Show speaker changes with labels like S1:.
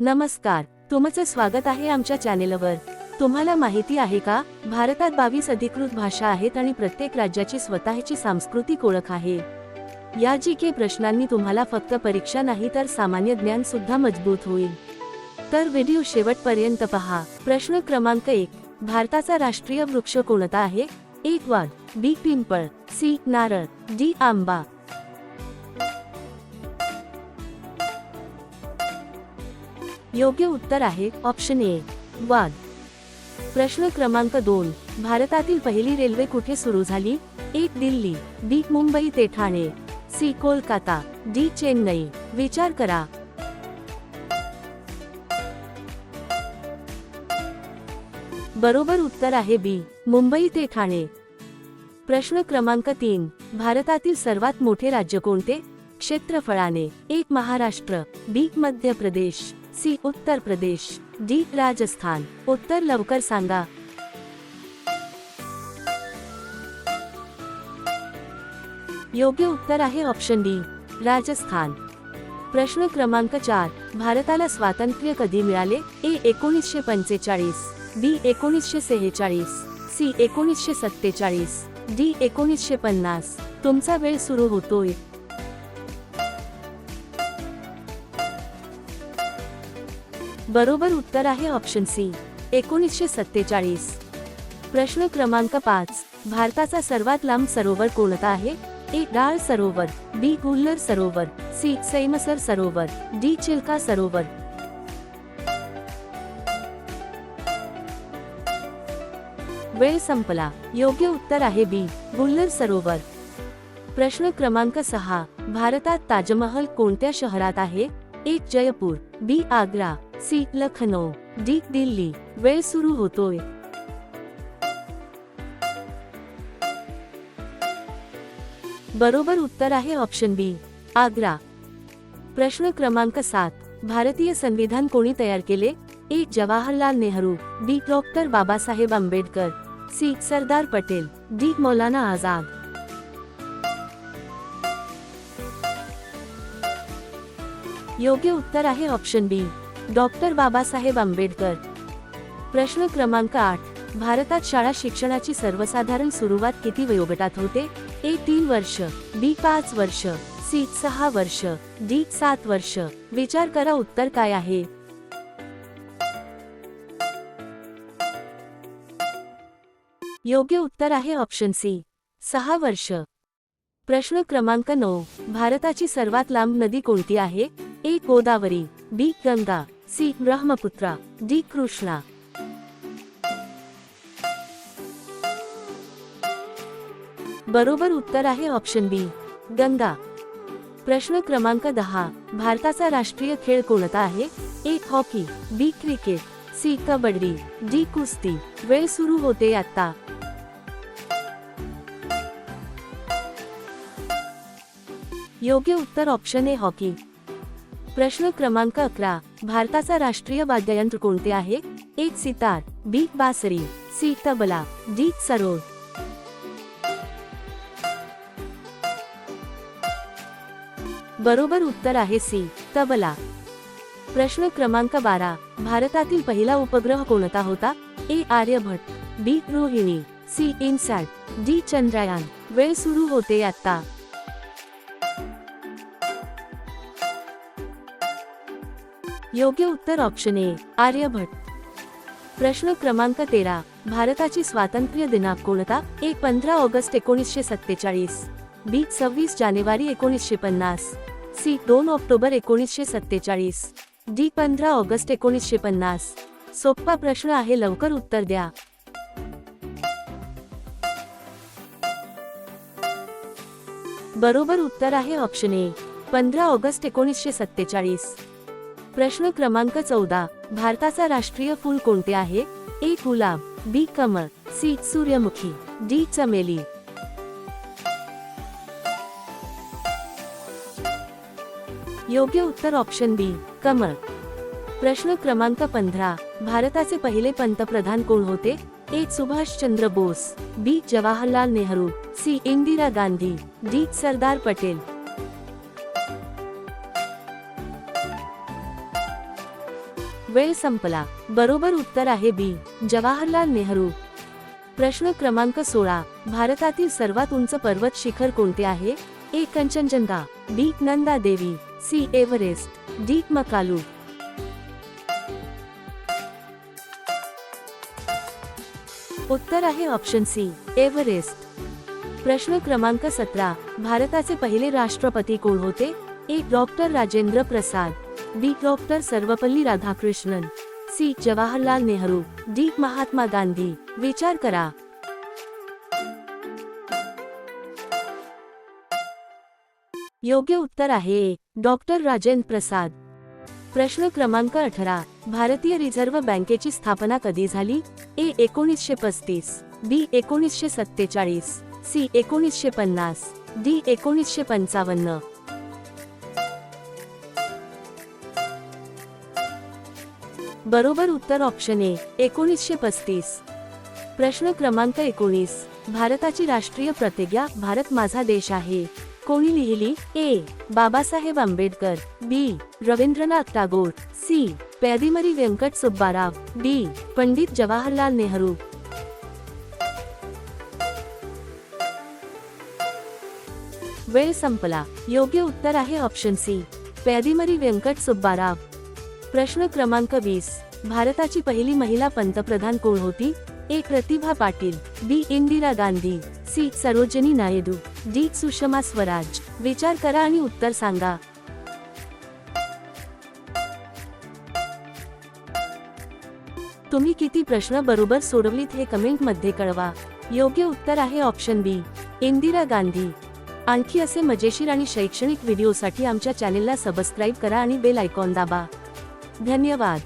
S1: नमस्कार, तुमचं स्वागत आहे आमच्या चॅनेलवर। तुम्हाला माहिती आहे का, भारतात 22 अधिकृत भाषा आहेत आणि प्रत्येक राज्याची स्वतःची सांस्कृतिक ओळख आहे। या जीके प्रश्नांनी तुम्हाला फक्त परीक्षा नाही तर सामान्य ज्ञान सुद्धा मजबूत होईल। तर व्हिडिओ शेवटपर्यंत पहा। प्रश्न क्रमांक 1, भारताचा राष्ट्रीय वृक्ष कोणता आहे? ए वाघ, बी पिंपळ, सी नारळ, डी आंबा। योग्य उत्तर आहे ऑप्शन ए, वाघ। प्रश्न क्रमांक 2, भारतातील पहिली रेल्वे कुठे सुरू झाली? ए दिल्ली, बी मुंबई ते ठाणे, सी कोलकाता, डी चेन्नई। विचार करा। बरोबर उत्तर आहे बी, मुंबई ते ठाणे। प्रश्न क्रमांक 3, भारतातील सर्वात मोठे राज्य कोणते? क्षेत्रफळाने? ए महाराष्ट्र, बी मध्य प्रदेश, सी उत्तर प्रदेश, डी राजस्थान। उत्तर लवकर सांगा। योग्य उत्तर आहे ऑप्शन डी, राजस्थान। प्रश्न क्रमांक 4, भारताला स्वातंत्र्य कधी मिळाले? ए 1945, बी 1946, सी 1947, डी 1950। तुमचा वेळ सुरू होतोय। बरोबर उत्तर आहे ऑप्शन सी, 1947। प्रश्न क्रमांक 5, भारताचा सर्वात लांब सरोवर कोणता आहे? ए डाळ सरोवर, बी गुल्लर सरोवर, सी सैमसर सरोवर, डी चिल्का सरोवर। वेळ संपला। योग्य उत्तर आहे बी, गुल्लर सरोवर। प्रश्न क्रमांक 6, भारतात ताजमहल कोणत्या शहरात आहे? ए जयपूर, बी आग्रा, सी लखनौ, डी दिल्ली। वेळ सुरू होतोय। बरोबर उत्तर आहे ऑप्शन बी, आग्रा। प्रश्न क्रमांक 7, भारतीय संविधान कोणी तयार केले? ए जवाहरलाल नेहरू, बी doctor Babasaheb Ambedkar, C Sardar Patel, D Maulana Azad. योग्य उत्तर आहे ऑप्शन बी, डॉक्टर बाबासाहेब आंबेडकर। प्रश्न क्रमांक 8, भारतात शाळा शिक्षणाची सर्वसाधारण सुरुवात किती वयोगटात होते? ए 3 वर्ष, बी 5 वर्ष, सी 6 वर्ष, डी 7 वर्ष। विचार करा उत्तर काय आहे। योग्य उत्तर आहे ऑप्शन सी, 6 वर्ष। प्रश्न क्रमांक 9, भारताची सर्वात लांब नदी कोणती आहे? ए गोदावरी, बी गंगा, सी ब्रह्मपुत्रा, डी कृष्णा। बरोबर उत्तर आहे ऑप्शन बी, गंगा। प्रश्न क्रमांक 10, भारताचा राष्ट्रीय खेळ कोणता आहे? A hockey, B cricket, C kabaddi, D कुस्ती। वेळ सुरू होते आता। योग्य उत्तर ऑप्शन ए हॉकी। प्रश्न क्रमांक 11, भारताचा राष्ट्रीय वाद्ययंत्र कोणते आहे? ए सितार, बी बासरी, सी तबला, डी सरोद। बरोबर उत्तर आहे सी तबला। प्रश्न क्रमांक 12, भारतातील पहिला उपग्रह कोणता होता? A Aryabhata, B Rohini, C INSAT, D Chandrayaan. वेळ सुरू होते आता। योग्य उत्तर ऑप्शन ए आर्यभट्ट। प्रश्न क्रमांक 13, भारताची स्वातंत्र्य दिनांक कोणता? ए 15 ऑगस्ट 1947, बी 26 जानेवारी 1950, सी 2 ऑक्टोबर 1947, डी 15 ऑगस्ट 1950। सोपा प्रश्न आहे, लवकर उत्तर द्या। बरोबर उत्तर आहे ऑप्शन ए 15 ऑगस्ट 1947। प्रश्न क्रमांक 14, भारताचा राष्ट्रीय फूल कोणते आहे? ए गुलाब, बी कमळ, सी सूर्यमुखी, डी चमेली। योग्य उत्तर ऑप्शन बी कमळ। प्रश्न क्रमांक 15, भारताचे पहिले पंतप्रधान कोण होते? ए सुभाषचंद्र बोस, बी जवाहरलाल नेहरू, सी इंदिरा गांधी, डी सरदार पटेल। वेळ संपला. बरोबर उत्तर आहे बी, जवाहरलाल नेहरू. प्रश्न क्रमांक 16. भारतातील सर्वात उंच पर्वत शिखर कोणते आहे? ए. कंचनजंगा, बी. Nanda Devi, C. Everest, D. Makalu. उत्तर आहे ऑप्शन सी, एव्हरेस्ट. प्रश्न क्रमांक 17. भारताचे पहिले राष्ट्रपती कोण होते? A. Doctor Rajendra Prasad, B. Doctor Sarvepalli Radhakrishnan, C. Jawaharlal Nehru, D. Mahatma Gandhi. विचार करा. योग्य उत्तर आहे ए. डॉक्टर राजेंद्र प्रसाद. प्रश्न क्रमांक 18. भारतीय रिझर्व्ह बँकेची स्थापना कधी झाली? ए. 1935, बी. 1947, सी. 1950, डी. 1955. बरोबर उत्तर ऑप्शन ए. 1935. प्रश्न क्रमांक 19. भारताची राष्ट्रीय प्रतिज्ञा भारत माझा देश आहे कोणी लिहिली? ए. बाबासाहेब आंबेडकर, बी. रवींद्रनाथ टागोर, सी. प्यादिमरी व्यंकट सुब्बाराव, डी. पंडित जवाहरलाल नेहरू. वेळ संपला. योग्य उत्तर आहे ऑप्शन सी, प्यादिमरी व्यंकट सुब्बाराव. प्रश्न क्रमांक 20. भारताची पहिली महिला पंतप्रधान कोण होती? ए. प्रतिभा पाटील, बी. इंदिरा गांधी, सी. सरोजिनी नायडू, डी. सुषमा स्वराज. विचार करा आणि उत्तर सांगा. तुम्ही किती प्रश्न बरोबर सोडवलीत हे कमेंट मध्ये कळवा. योग्य उत्तर आहे ऑप्शन बी, इंदिरा गांधी. आणखी असे मजेशीर आणि शैक्षणिक व्हिडिओसाठी आमच्या चॅनेलला सबस्क्राईब करा आणि बेल आयकॉन दाबा. धन्यवाद.